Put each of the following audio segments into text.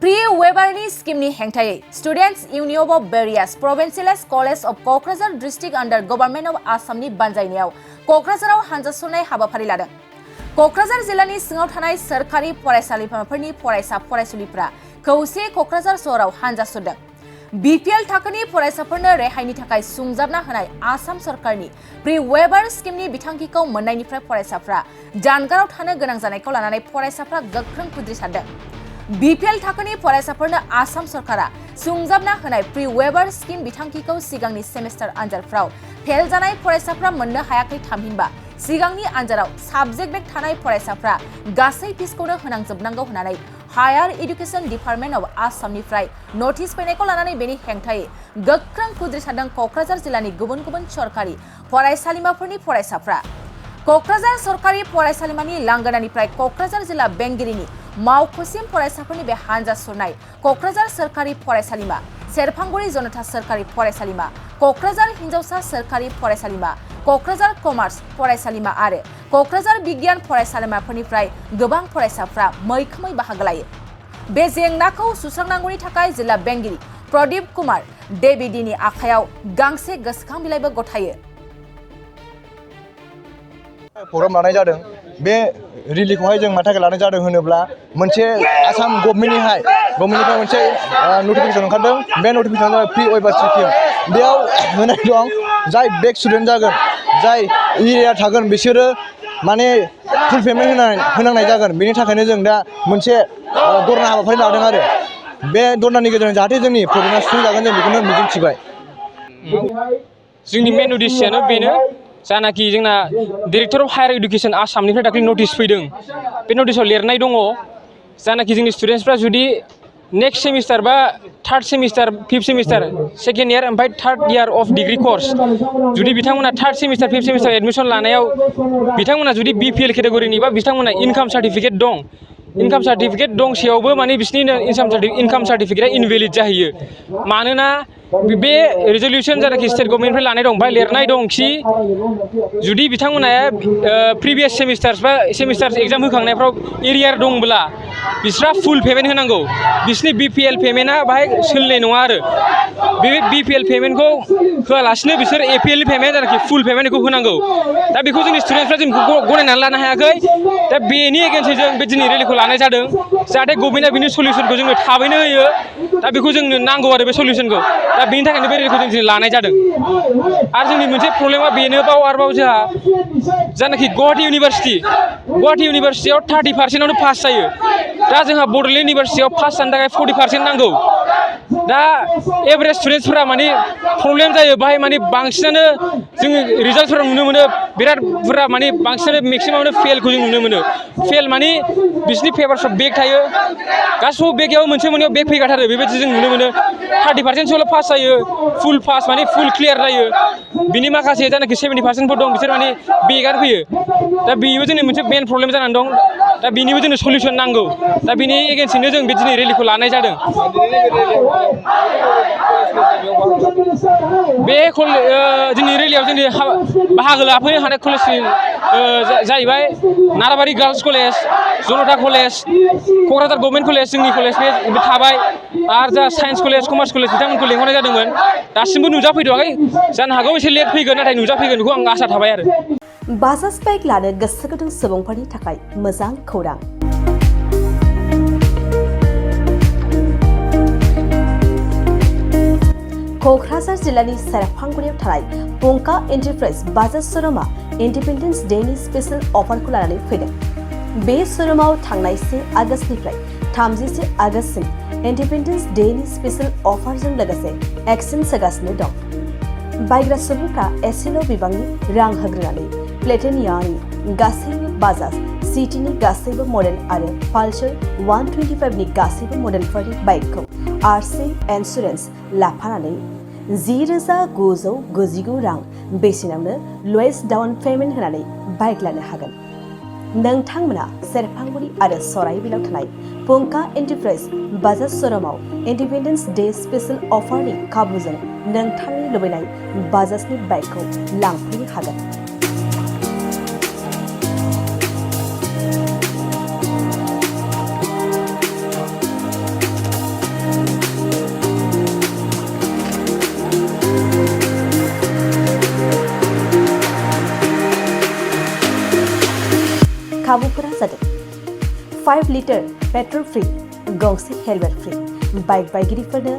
Pre-Waiver scheme hengtai Students Union of Various Provincial College of Kokrazar District under Government of Assam ni banjainiaw Kokrazarआव हानजासुनाय हाबाफारि लादों। कक्राझार जिल्लानि सिङाव थानाय सोरखारि फरायसालिमाफोरनि फरायसा फरायसुलिफोरा खौसे कक्राझार सहराव हानजा सुरदों। बीपीएल थाखोनि फरायसाफोरनो रेहायनि थाखाय सुंजाबना होनाय आसाम सरकारनि प्रि-वेभार स्किमनि बिथांखिखौ मोननायनिफ्राय फरायसाफ्रा जानगाराव थानो गोनां जानायखौ लानानै फरायसाफ्रा गोख्रों खुद्रिसारदों। बीपीएल थाखोनि फरायसाफोरनो आसाम सरकारा सुंजाबना होनाय प्रि-वेभार स्किम बिथांखिखौ सिगांनि सेमेस्टार आनजादफ्राव फेल जानाय फरायसाफ्रा मोननो हायाखै थामहिनबा सिगांनि आनजादाव साबजेक्ट बेक थानाय फरायसाफ्रा गासै फिसखौनो होनांजोबनांगौ होननानै हायार एडुकेशन डिपार्टमेन्ट अफ आसामनिफ्राय नटिस फैनायखौ लानानै बेनि हेंथायै गोख्रों खुद्रिसारदों कक्राझार जिल्लानि गुबुन गुबुन सरकारि फरायसालिमाफोरनि फरायसाफ्रा। कक्राझार सरकारि फरायसालिमानि लांगोनानिफ्राय कक्राझार जिल्ला बेंगिरिनि मावख'सिम फरायसाफोरनि बे हानजा सुरनाय कक्राझार सरकारि फरायसालिमा, सेरफांगुरि जनता सरकारि फरायसालिमा, कक्राझार हिनजावसा सरकारि फरायसालिमा, कक्राझार कमार्स फरायसालिमा आरो कक्राझार बिगियान फरायसालिमाफोरनिफ्राय गोबां फरायसाफ्रा मैखोमै बाहागो लायो। बे जेंनाखौ सुस्रांनांगौनि थाखाय जिल्ला बेंगिरि प्रदीप कुमार देबिडीनि आखायाव गांसे गोसोखां बिलाइबो गथायो। प्रग्राम लानाय जादों। बे रिलिखौहाय जों मानि थाखाय लानाय जादों होनोब्ला मोनसे आसाम गभर्नमेन्टनिफ्राय मोनसे नटिफिकेसन ओंखारदों। बे नटिफिकेसना जाबाय प्रि वेभार स्किम। बेयाव होनाय दं जाय बेक स्टुडेन्ट जागोन, जाय एरिया थागोन बिसोरो माने फुल पेमेन्ट होनांनाय जागोन। बेनि थाखायनो जों दा मोनसे धरना हाबाफारि लादों आरो बे धरनानि गेजेरजों जाहाथे जोंनि प्रब्लेमा सुफुंजागोन जों बेखौनो मिजिंथिबाय। जोंनि मेन उद्देश्यआनो बेनो जानाखि जोंना डाइरेक्टर अफ हायार एडुकेशन आसामनिफ्राय दाख्लै नटिस फैदों। बे नटिसआव लिरनाय दङ जानाखि जोंनि स्टुडेन्टसफ्रा जुदि नेक्स्ट सेमिस्टार बा third semester, fifth semester, second year ओमफ्राय third year of degree course जुदि बिथांमोना third semester, fifth semester admission लानायाव बिथांमोना जुदि बीपीएल केटेगरिनि बा बिथांमोना इनकाम सार्टिफिकेट दं, इनकाम सार्टिफिकेट दंसेयावबो माने बिसोरनि इनकाम सार्टिफिकेटआ इनभेलिड जाहैयो। मानोना बे रिजल्यूशन जानाखि स्टेट गभर्नमेन्टनिफ्राय लानाय दं बाय लिरनाय दं खि जुदि बिथांमोना प्रिभियास सेमिस्टार्स बा सेमिस्टार एग्जाम होखांनायफ्राव एरियार दंब्ला बिस्रा फुल पेमेन्ट होनांगौ। बिसोरनि बीपीएल पेमेन्टआ बाहाय सोलिनाय नङा आरो बे बीपीएल पेमेन्टखौ होआलासिनो बिसोर एपीएल पेमेन्ट जानाखि फुल पेमेन्टखौ होनांगौ। दा बेखौ जोंनि स्टुडेन्टफ्रा जों गनायनानै लानो हायाखै। दा बेनि एगेन्स्टै जों बे दिनै रेलिखौ लानाय जादों जाहाथे गभर्नमेन्टआ बिनि सलिउसनखौ जोंनो थाबैनो होयो। दा बेखौ जोंनो नांगौ आरो बे सलिउसनखौ। दा बेनि थाखायनो बे रेलिखौ जों दिनै लानाय जादों। आरो जोंनि मोनसे प्रब्लेमा बेनोबाव आरोबाव जोंहा जानाखि गुवाहाटी इउनिभारसिटियाव 30% पास जायो। दा जोंहा बड'लेण्ड इउनिभारसिटियाव पास जानो थाखाय 40% नांगौ। दा एभारेज स्टुडेन्टसफोरा माने प्रब्लेम जायो बाहाय माने बांसिनानो जोङो रिजाल्टफोराव नुनो मोनो बिराद बुरजा माने बांसिनानो मेक्सिमामनो फेलखौ जों नुनो मोनो। फेल माने बिसोरनि पेपार्सआव बेक थायो। गासिबो बेकआव मोनसे मोननैयाव बेक फैखाथारो बेबायदि जों नुनो मोनो। 30%सोल' पास जायो, फुल पास माने फुल क्लियार जायो। बिनि माखासे जानाखि 70%फोर दं बिसोर माने बेकआनो फैयो। दा बेबो जोंनि मोनसे मेन प्रब्लेम जानानै दं। दा बेनिबो जोंनो सलिउसन नांगौ। दा बेनि एगेन्स्टैनो जों बे दिनै रेलिखौ लानाय जादों। बे जोंनि रेलियाव जोंनि बाहागो लाफैनो हानाय कलेजनि जाहैबाय नाराबारि गार्लस कलेज, जनता कलेज, क'क्राझार गभर्नमेन्ट कलेज, जोंनि कलेज बे थाबाय आरो जा साइन्स कलेज, कमार्स कलेज बिथांमोनखौ लेंहरनाय जादोंमोन। दासिमबो नुजाफैथ'वाखै, जानो हागौ एसे लेट फैगोन नाथाय नुजाफैगोन बेखौ आं आसा थाबाय आरो। बाजाज बाइक लानो गोसो गुदुं सुबुंफोरनि थाखाय मोजां खौरां। क'क्राझार जिल्लानि सेरफांगुरियाव थानाय पंका एन्टारप्राइज बाजाज श'रुमआ इन्डिपेन्डेन्स डेनि स्पेशेल अफारखौ लानानै फैदों। बे श'रुमाव थांनाय 1 आगस्तनिफ्राय 31 आगस्तसिम इन्डिपेन्डेन्स डेनि स्पेशेल अफारजों लोगोसे एक्सचेन्ज होगासिनो दं। बायग्रा सुबुंफ्रा एसेल' बिबांनि रां होग्रोनानै प्लेटिनियानि गासैबो बाजाज सिटीनि गासैबो मडेल आरो पालसार 125नि गासैबो मडेलफोरनि बाइकखौ आरसि इन्सुरेन्स लाफानानै 10,999 रां बेसेनावनो लवेस्ट डाउन पेमेन्ट होनानै बाइक लानो हागोन। नोंथांमोना सेरफांगुरि आरो सराइबिलाव थानाय पंका एन्टारप्राइज बाजाज श'रुमाव इन्डिपेन्डेन्स डे स्पेशेल अफारनि खाबुजों नोंथांनि लुबैनाय बाजाजनि बाइकखौ लांफैनो हागोन। खाबुफोरा जादों 5 लिटार पेट्रल फ्री गंसे हेलमेट फ्री बाइक बायगिरिफोरनो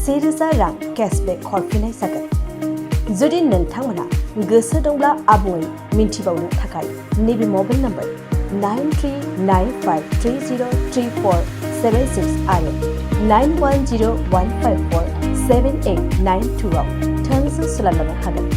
1000 रां केशबेक हरफिननाय जागोन जुदि नोंथांमोना गोसो दंब्ला आबुङै मिन्थिबावनो थाखाय नैबे मबाइल नम्बर 9395303476 आरो 9101547892 आव थोंजों सोलायलांनो हागोन।